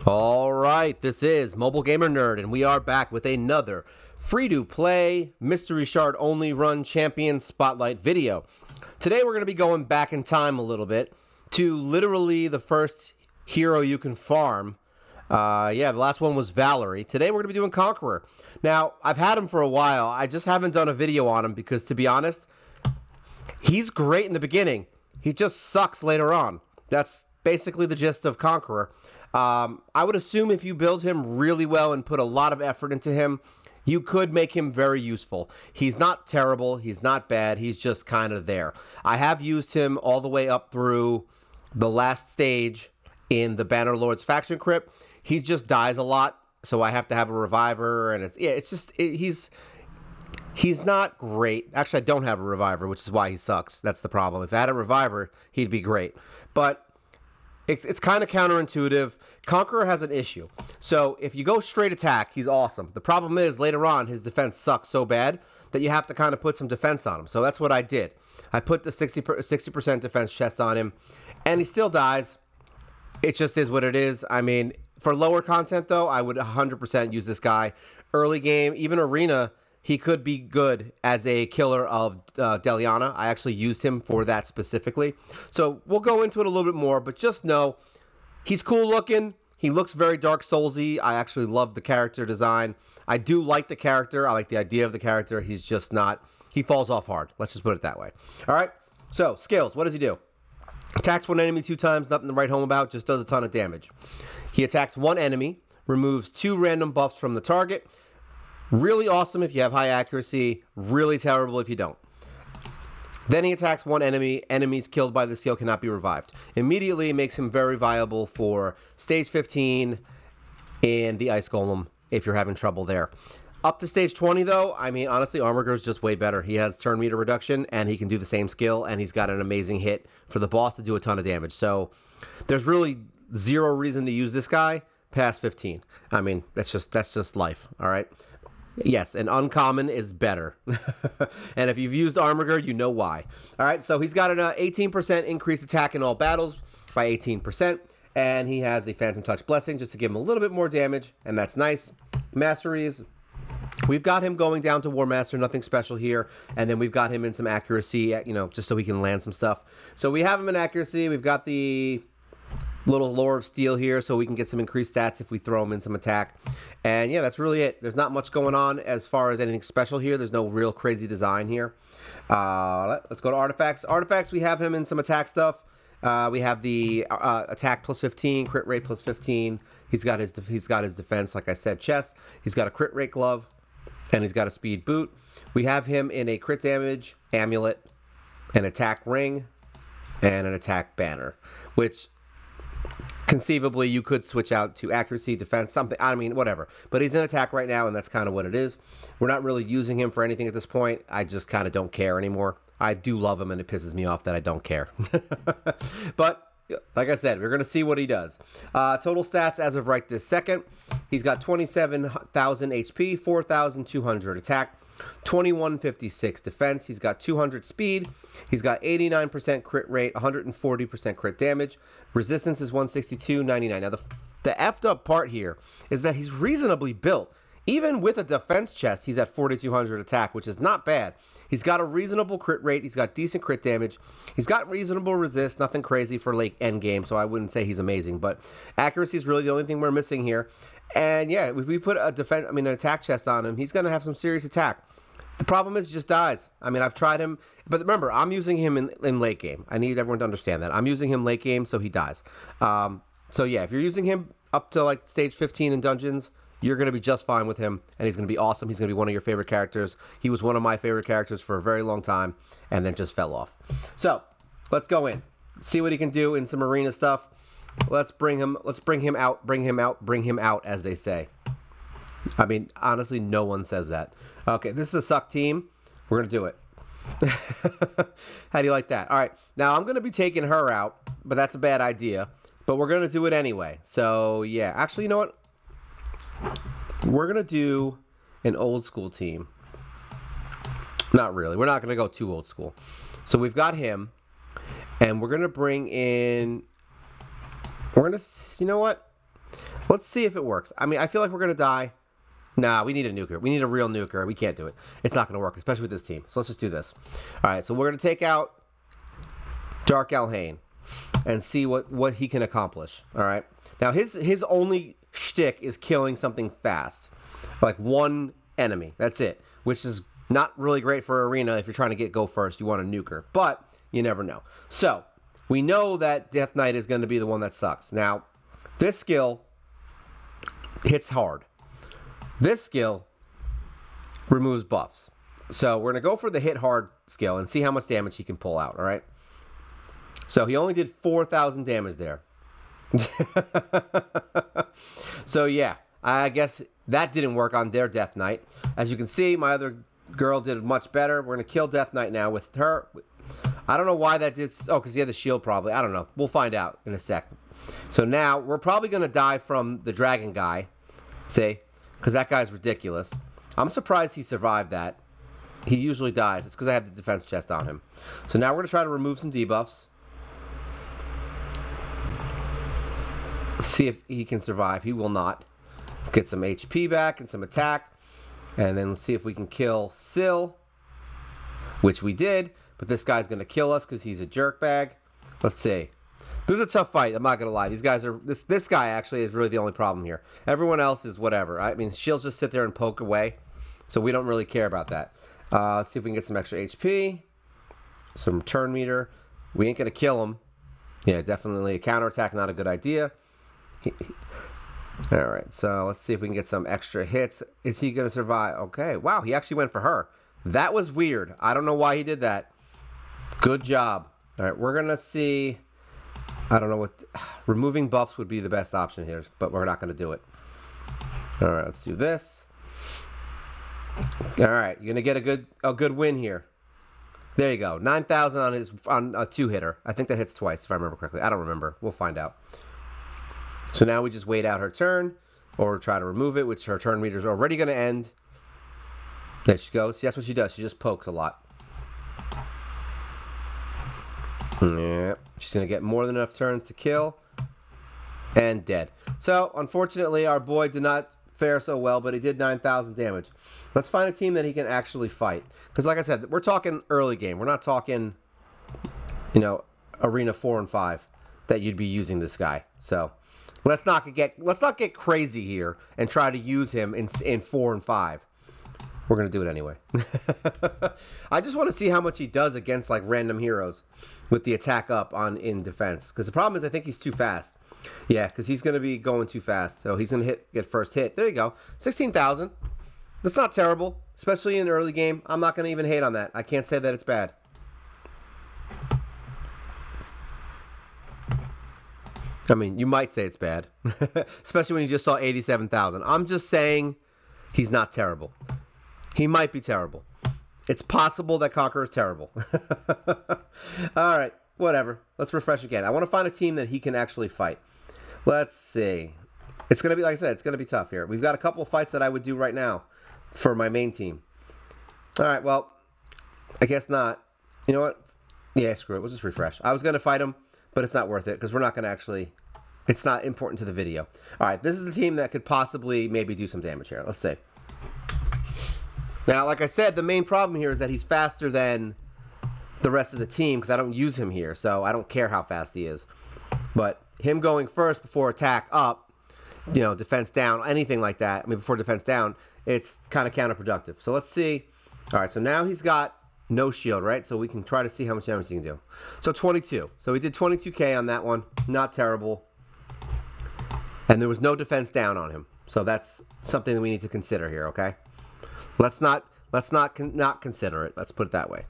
All right, this is MobileGamerNerd, and we are back with another free-to-play Mystery Shard only run champion spotlight video. Today we're going to be going back in time a little bit to literally the first hero you can farm. The last one was Valerie. Today we're going to be doing Conqueror. Now, I've had him for a while. I just haven't done a video on him because, to be honest, he's great in the beginning. He just sucks later on. That's basically the gist of Conqueror. I would assume if you build him really well and put a lot of effort into him, you could make him very useful. He's not terrible. He's not bad. He's just kind of there. I have used him all the way up through the last stage in the Bannerlord's faction crypt. He just dies a lot, so I have to have a reviver, and he's not great. Actually, I don't have a reviver, which is why he sucks. That's the problem. If I had a reviver, he'd be great. But it's kind of counterintuitive. Conqueror has an issue. So if you go straight attack, he's awesome. The problem is later on, his defense sucks so bad that you have to kind of put some defense on him. So that's what I did. I put the 60% defense chest on him, and he still dies. It just is what it is. I mean, for lower content, though, I would 100% use this guy. Early game, even arena, he could be good as a killer of Deliana. I actually used him for that specifically. So we'll go into it a little bit more, but just know he's cool looking. He looks very Dark Souls-y. I actually love the character design. I do like the character. I like the idea of the character. He's just not... He falls off hard. Let's just put it that way. All right? So, skills. What does he do? Attacks one enemy 2 times. Nothing to write home about. Just does a ton of damage. He attacks one enemy. Removes 2 random buffs from the target. Really awesome if you have high accuracy. Really terrible if you don't. Then he attacks one enemy. Enemies killed by the skill cannot be revived. Immediately makes him very viable for stage 15 and the Ice Golem if you're having trouble there. Up to stage 20 though, I mean honestly Armiger's just way better. He has turn meter reduction and he can do the same skill, and he's got an amazing hit for the boss to do a ton of damage. So there's really zero reason to use this guy past 15. I mean, that's just life, all right? Yes, an uncommon is better. And if you've used Armiger, you know why. All right, so he's got an 18% increased attack in all battles by 18%. And he has the Phantom Touch Blessing just to give him a little bit more damage. And that's nice. Masteries. We've got him going down to War Master, nothing special here. And then we've got him in some accuracy, just so he can land some stuff. So we have him in accuracy. We've got the little Lore of Steel here, so we can get some increased stats if we throw him in some attack. And yeah, that's really it. There's not much going on as far as anything special here. There's no real crazy design here. Let's go to artifacts. Artifacts, we have him in some attack stuff. We have the attack plus 15, crit rate plus 15. He's got his defense, like I said, chest. He's got a crit rate glove, and he's got a speed boot. We have him in a crit damage amulet, an attack ring, and an attack banner, which conceivably you could switch out to accuracy, defense, something, I mean, whatever. But he's in attack right now, and that's kind of what it is. We're not really using him for anything at this point. I just kind of don't care anymore. I do love him, and it pisses me off that I don't care. But like I said, we're going to see what he does. Total stats as of right this second. He's got 27,000 HP, 4,200 attack, 2156 defense. He's got 200 speed. He's got 89% crit rate, 140% crit damage. Resistance is 162.99. Now the effed up part here is that he's reasonably built. Even with a defense chest, he's at 4,200 attack, which is not bad. He's got a reasonable crit rate. He's got decent crit damage. He's got reasonable resist. Nothing crazy for late end game, so I wouldn't say he's amazing. But accuracy is really the only thing we're missing here. And yeah, if we put an attack chest on him, he's going to have some serious attack. The problem is he just dies. I mean, I've tried him, but remember, I'm using him in late game. I need everyone to understand that. I'm using him late game, so he dies. So yeah, if you're using him up to like stage 15 in dungeons, you're going to be just fine with him, and he's going to be awesome. He's going to be one of your favorite characters. He was one of my favorite characters for a very long time, and then just fell off. So let's go in, see what he can do in some arena stuff. Let's bring him out, as they say. I mean, honestly, no one says that. Okay, this is a suck team. We're going to do it. How do you like that? All right, now I'm going to be taking her out, but that's a bad idea. But we're going to do it anyway. So, yeah. Actually, you know what? We're going to do an old school team. Not really. We're not going to go too old school. So we've got him, and we're going to bring in... We're going to... You know what? Let's see if it works. I mean, I feel like we're going to die. Nah, we need a nuker. We need a real nuker. We can't do it. It's not going to work, especially with this team. So let's just do this. All right, so we're going to take out Dark Alhain and see what he can accomplish. All right. Now, his only shtick is killing something fast. Like one enemy. That's it. Which is not really great for Arena if you're trying to go first. You want a nuker. But you never know. So, we know that Death Knight is going to be the one that sucks. Now, this skill hits hard. This skill removes buffs. So we're going to go for the hit hard skill and see how much damage he can pull out, all right? So he only did 4,000 damage there. So yeah, I guess that didn't work on their Death Knight. As you can see, my other girl did much better. We're going to kill Death Knight now with her. I don't know why that did... Oh, because he had the shield probably. I don't know. We'll find out in a sec. So now, we're probably going to die from the dragon guy. See? Because that guy's ridiculous. I'm surprised he survived that. He usually dies. It's because I have the defense chest on him. So now we're going to try to remove some debuffs. See if he can survive. He will not. Let's get some HP back and some attack. And then let's see if we can kill Syl. Which we did. But this guy's going to kill us because he's a jerkbag. Let's see. This is a tough fight. I'm not going to lie. These guys are... This guy actually is really the only problem here. Everyone else is whatever. I mean, she'll just sit there and poke away. So we don't really care about that. Let's see if we can get some extra HP. Some turn meter. We ain't going to kill him. Yeah, definitely a counterattack. Not a good idea. Alright, so let's see if we can get some extra hits. Is he going to survive? Okay. Wow, he actually went for her. That was weird. I don't know why he did that. Good job. Alright, we're going to see... I don't know what... Removing buffs would be the best option here, but we're not going to do it. Alright, let's do this. Alright, you're going to get a good win here. There you go. 9,000 on a two-hitter. I think that hits twice, if I remember correctly. I don't remember. We'll find out. So now we just wait out her turn, or try to remove it, which her turn meter is already going to end. There she goes. See, that's what she does. She just pokes a lot. Yeah, she's going to get more than enough turns to kill. And dead. So, unfortunately, our boy did not fare so well, but he did 9,000 damage. Let's find a team that he can actually fight. Because like I said, we're talking early game. We're not talking, you know, Arena 4 and 5 that you'd be using this guy. So, let's not get crazy here and try to use him in 4 and 5. We're going to do it anyway. I just want to see how much he does against like random heroes with the attack up in defense. Because the problem is I think he's too fast. Yeah, because he's going to be going too fast. So he's going to get first hit. There you go. 16,000. That's not terrible. Especially in the early game. I'm not going to even hate on that. I can't say that it's bad. I mean, you might say it's bad. Especially when you just saw 87,000. I'm just saying he's not terrible. He might be terrible. It's possible that Conqueror is terrible. All right, whatever. Let's refresh again. I want to find a team that he can actually fight. Let's see. It's going to be, like I said, it's going to be tough here. We've got a couple of fights that I would do right now for my main team. All right, well, I guess not. You know what? Yeah, screw it. We'll just refresh. I was going to fight him, but it's not worth it because we're not going to actually... It's not important to the video. All right, this is the team that could possibly maybe do some damage here. Let's see. Now, like I said, the main problem here is that he's faster than the rest of the team because I don't use him here, so I don't care how fast he is. But him going first before attack up, you know, defense down, anything like that, I mean, before defense down, it's kind of counterproductive. So let's see. All right, so now he's got no shield, right? So we can try to see how much damage he can do. So 22. So we did 22k on that one. Not terrible. And there was no defense down on him. So that's something that we need to consider here, okay? Let's not consider it. Let's put it that way.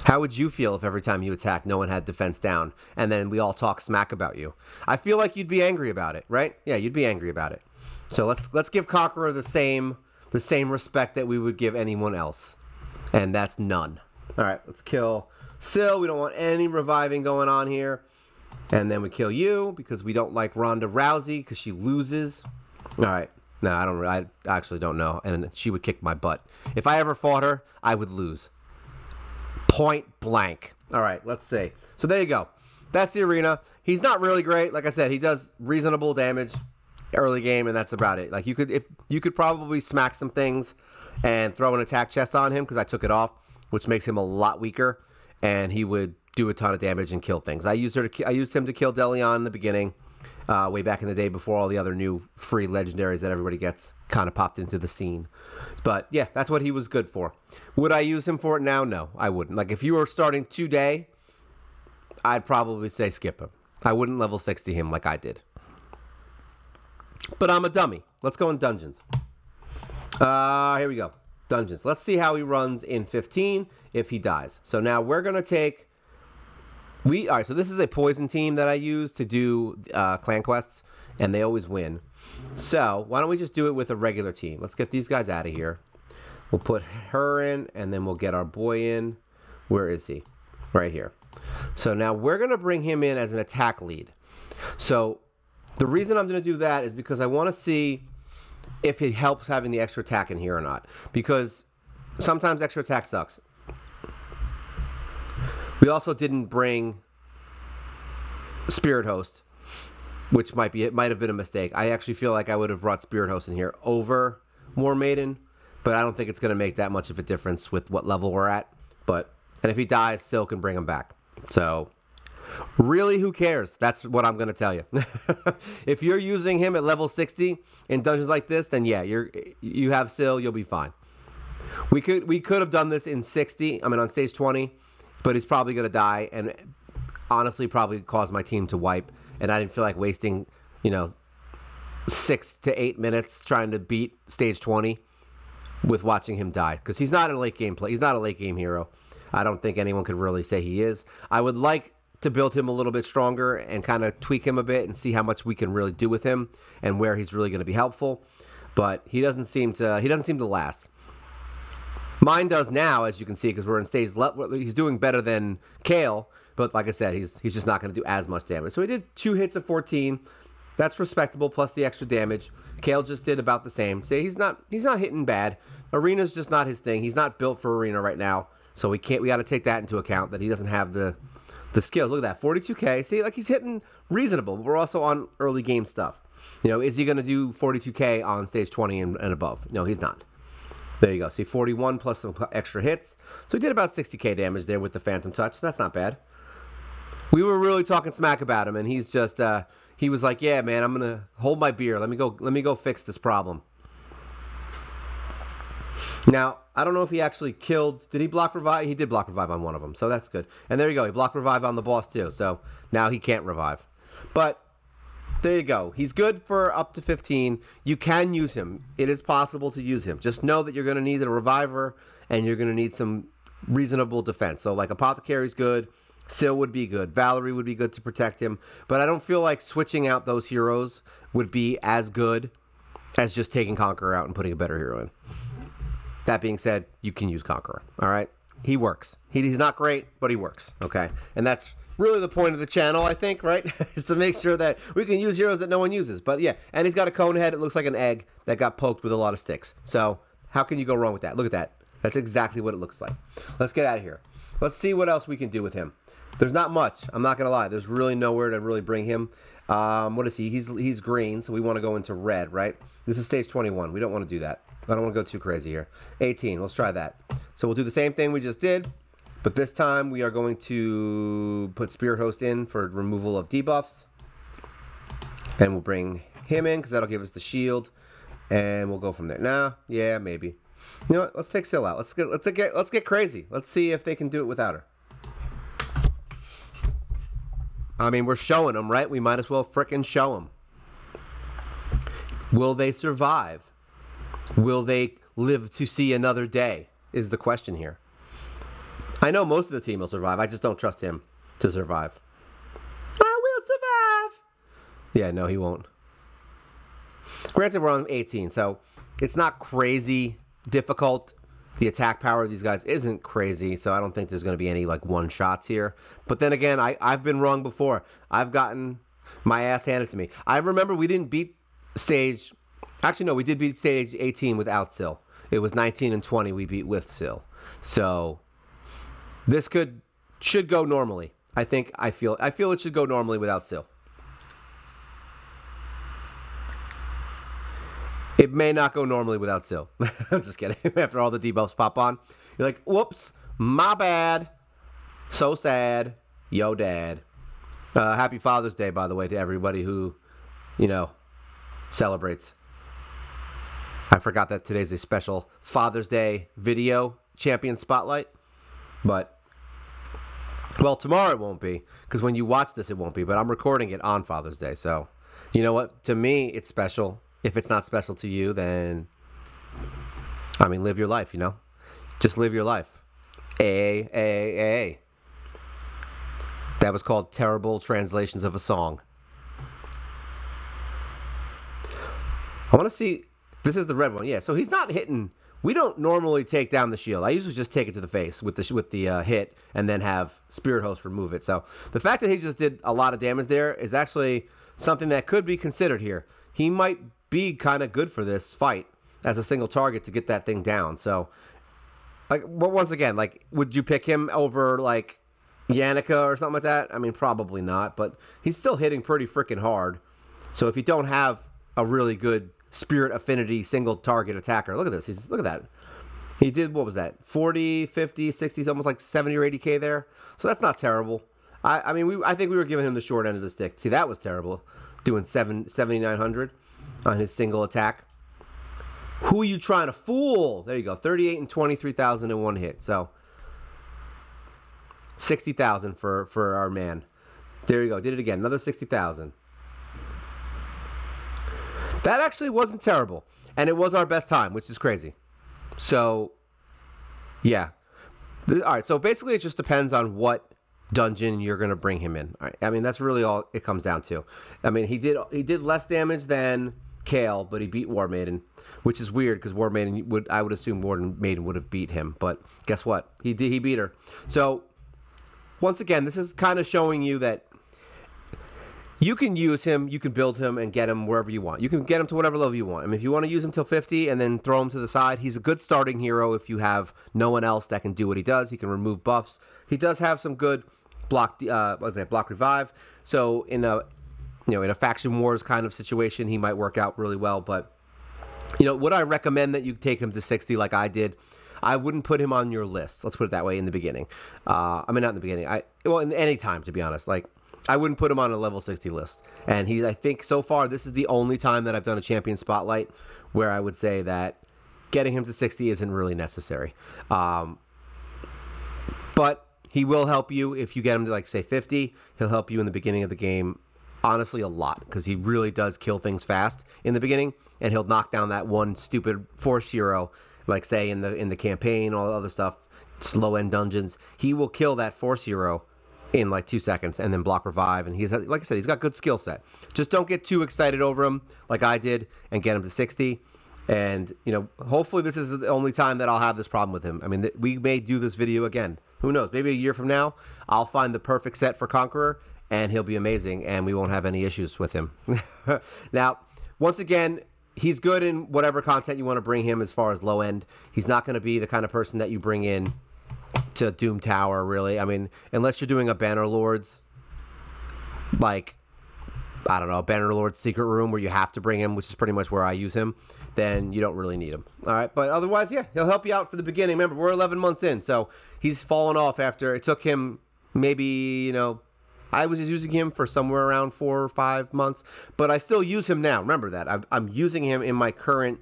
How would you feel if every time you attack, no one had defense down, and then we all talk smack about you? I feel like you'd be angry about it, right? Yeah, you'd be angry about it. So let's give Conqueror the same respect that we would give anyone else, and that's none. All right, let's kill Syl. We don't want any reviving going on here, and then we kill you because we don't like Ronda Rousey because she loses. All right. No, I actually don't know. And she would kick my butt. If I ever fought her, I would lose. Point blank. All right, let's see. So there you go. That's the arena. he's not really great. Like I said, he does reasonable damage early game, and that's about it. Like you could probably smack some things and throw an attack chest on him because I took it off, which makes him a lot weaker, and he would do a ton of damage and kill things. I used him to kill Delion in the beginning, way back in the day before all the other new free legendaries that everybody gets kind of popped into the scene. But yeah, that's what he was good for. Would I use him for it now? No, I wouldn't. Like if you were starting today, I'd probably say skip him. I wouldn't level 60 him like I did. But I'm a dummy. Let's go in dungeons. Here we go. Dungeons. Let's see how he runs in 15 if he dies. So now we're going to take... All right, so this is a poison team that I use to do clan quests, and they always win. So why don't we just do it with a regular team? Let's get these guys out of here. We'll put her in, and then we'll get our boy in. Where is he? Right here. So now we're going to bring him in as an attack lead. So the reason I'm going to do that is because I want to see if it helps having the extra attack in here or not. Because sometimes extra attack sucks. We also didn't bring Spirit Host, which might have been a mistake. I actually feel like I would have brought Spirit Host in here over War Maiden, but I don't think it's going to make that much of a difference with what level we're at. And if he dies, still can bring him back. So really, who cares? That's what I'm going to tell you. If you're using him at level 60 in dungeons like this, then yeah, you have Syl, you'll be fine. We could have done this in 60, on stage 20, but he's probably going to die and honestly probably cause my team to wipe, and I didn't feel like wasting, 6 to 8 minutes trying to beat stage 20 with watching him die, because he's not a late game play. He's not a late game hero. I don't think anyone could really say he is. I would like to build him a little bit stronger and kind of tweak him a bit and see how much we can really do with him and where he's really going to be helpful. But he doesn't seem to last. Mine does now, as you can see, because we're in stage level. He's doing better than Kale, but like I said, he's just not going to do as much damage. So he did 2 hits of 14. That's respectable, plus the extra damage. Kale just did about the same. See, he's not hitting bad. Arena's just not his thing. He's not built for Arena right now. So we got to take that into account, that he doesn't have the skills. Look at that, 42k. See, like he's hitting reasonable, but we're also on early game stuff. Is he going to do 42k on stage 20 and above? No, he's not. There you go. See, 41 plus some extra hits. So he did about 60k damage there with the Phantom Touch. That's not bad. We were really talking smack about him, and he's just he was like, "Yeah, man, I'm gonna hold my beer. Let me go fix this problem." Now, I don't know if he actually killed... Did he block revive? He did block revive on one of them, so that's good. And there you go. He blocked revive on the boss, too. So now he can't revive. But there you go. He's good for up to 15. You can use him. It is possible to use him. Just know that you're going to need a reviver, and you're going to need some reasonable defense. So, like, Apothecary's good. Syl would be good. Valerie would be good to protect him. But I don't feel like switching out those heroes would be as good as just taking Conqueror out and putting a better hero in. That being said, you can use Conqueror, all right? He works. He's not great, but he works, okay? And that's really the point of the channel, I think, right? Is to make sure that we can use heroes that no one uses. But yeah, and he's got a cone head. It looks like an egg that got poked with a lot of sticks. So how can you go wrong with that? Look at that. That's exactly what it looks like. Let's get out of here. Let's see what else we can do with him. There's not much. I'm not going to lie. There's really nowhere to really bring him. What is he? He's green, so we want to go into red, right? This is stage 21. We don't want to do that. I don't want to go too crazy here. 18. Let's try that. So we'll do the same thing we just did, but this time we are going to put Spirit Host in for removal of debuffs. And we'll bring him in because that'll give us the shield. And we'll go from there. Nah, yeah, maybe. You know what? Let's take Syl out. Let's get crazy. Let's see if they can do it without her. I mean, we're showing them, right? We might as well frickin' show them. Will they survive? Will they live to see another day? Is the question here. I know most of the team will survive. I just don't trust him to survive. I will survive. Yeah, no, he won't. Granted, we're on 18, so it's not crazy difficult. The attack power of these guys isn't crazy, so I don't think there's going to be any like one shots here. But then again, I've been wrong before. I've gotten my ass handed to me. I remember we didn't beat stage... Actually, no, we did beat stage 18 without Syl. It was 19 and 20 we beat with Syl. So this should go normally. I feel it should go normally without Sil. It may not go normally without Sil. I'm just kidding. After all the debuffs pop on, you're like, whoops, my bad. So sad. Yo, Dad. Happy Father's Day, by the way, to everybody who, celebrates. I forgot that today's a special Father's Day video champion spotlight. But, well, tomorrow it won't be, because when you watch this, it won't be. But I'm recording it on Father's Day, so you know what? To me, it's special. If it's not special to you, then, live your life, Just live your life. A. That was called Terrible Translations of a Song. I want to see. This is the red one. Yeah, so he's not hitting. We don't normally take down the shield. I usually just take it to the face with the hit and then have Spirit Host remove it. So the fact that he just did a lot of damage there is actually something that could be considered here. He might be kind of good for this fight as a single target to get that thing down. So, but once again, would you pick him over Yannicka or something like that? Probably not, but he's still hitting pretty freaking hard. So if you don't have a really good Spirit Affinity single target attacker, look at this. Look at that. He did, what was that? 40, 50, 60, almost like 70 or 80K there. So that's not terrible. I think we were giving him the short end of the stick. See, that was terrible. Doing 7,900 on his single attack. Who are you trying to fool? There you go. 38 and 23,000 in one hit. So 60,000 for our man. There you go. Did it again. Another 60,000. That actually wasn't terrible. And it was our best time, which is crazy. So, yeah. All right. So basically it just depends on what dungeon you're going to bring him in. All right? That's really all it comes down to. He did less damage than Kale, but he beat War Maiden, which is weird because War Maiden I would assume War Maiden would have beat him, but guess what? He beat her. So once again, this is kind of showing you that you can use him, you can build him and get him wherever you want. You can get him to whatever level you want. If you want to use him till 50 and then throw him to the side, he's a good starting hero if you have no one else that can do what he does. He can remove buffs. He does have some good block revive. So in a faction wars kind of situation, he might work out really well. But would I recommend that you take him to 60 like I did? I wouldn't put him on your list. Let's put it that way in the beginning. Not in the beginning. In any time, to be honest. I wouldn't put him on a level 60 list. And I think so far, this is the only time that I've done a champion spotlight where I would say that getting him to 60 isn't really necessary. But he will help you if you get him to, say, 50. He'll help you in the beginning of the game, honestly, a lot. Because he really does kill things fast in the beginning. And he'll knock down that one stupid force hero, say, in the campaign, all the other stuff, slow-end dungeons. He will kill that force hero in 2 seconds and then block revive. And he's, like I said, he's got good skill set. Just don't get too excited over him like I did and get him to 60. And, hopefully this is the only time that I'll have this problem with him. We may do this video again. Who knows? Maybe a year from now, I'll find the perfect set for Conqueror and he'll be amazing and we won't have any issues with him. Now, once again, he's good in whatever content you want to bring him as far as low end. He's not going to be the kind of person that you bring in to Doom Tower, really. Unless you're doing a Bannerlord's, Bannerlord's Secret Room where you have to bring him, which is pretty much where I use him, then you don't really need him. All right, but otherwise, yeah, he'll help you out for the beginning. Remember, we're 11 months in, so he's fallen off after it took him maybe, I was just using him for somewhere around 4 or 5 months, but I still use him now. Remember that. I'm using him in my current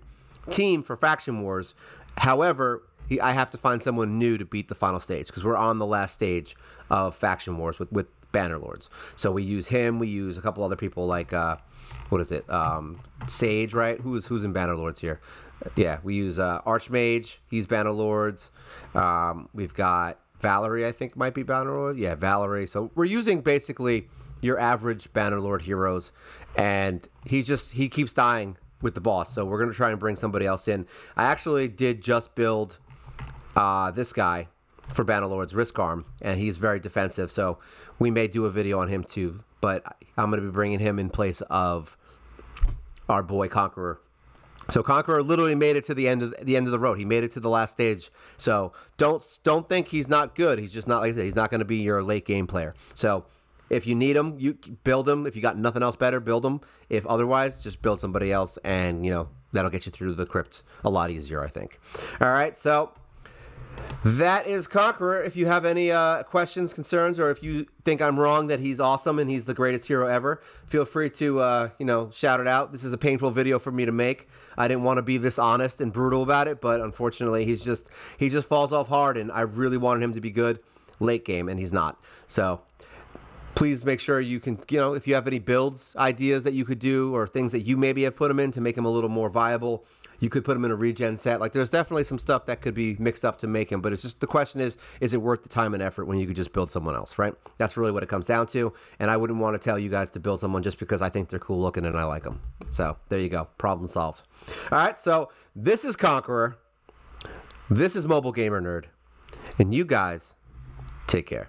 team for Faction Wars. However, I have to find someone new to beat the final stage because we're on the last stage of Faction Wars with Bannerlords. So we use him. We use a couple other people like, Sage, right? Who's in Bannerlords here? Yeah, we use Archmage. He's Bannerlords. We've got Valerie, I think, might be Bannerlord. Yeah, Valerie. So we're using basically your average Bannerlord heroes. And he keeps dying with the boss. So we're going to try and bring somebody else in. I actually did just build this guy for Bannerlord's Risk Arm, and he's very defensive, so we may do a video on him too, but I'm going to be bringing him in place of our boy Conqueror. So Conqueror literally made it to the end of the road. He made it to the last stage. So don't think he's not good. He's just not, like I said, he's not going to be your late game player. So if you need him, you build him. If you got nothing else better, build him. If otherwise, just build somebody else, and that'll get you through the crypt a lot easier, I think. All right, so that is Conqueror. If you have any questions, concerns, or if you think I'm wrong that he's awesome and he's the greatest hero ever, feel free to shout it out. This is a painful video for me to make. I didn't want to be this honest and brutal about it, but unfortunately he just falls off hard, and I really wanted him to be good late game, and he's not. So please make sure you can, if you have any builds ideas that you could do, or things that you maybe have put him in to make him a little more viable, you could put him in a regen set. Like, there's definitely some stuff that could be mixed up to make him, but it's just, the question is it worth the time and effort when you could just build someone else, right? That's really what it comes down to, and I wouldn't want to tell you guys to build someone just because I think they're cool looking and I like them. So there you go, problem solved. All right, so this is Conqueror, this is Mobile Gamer Nerd, and you guys take care.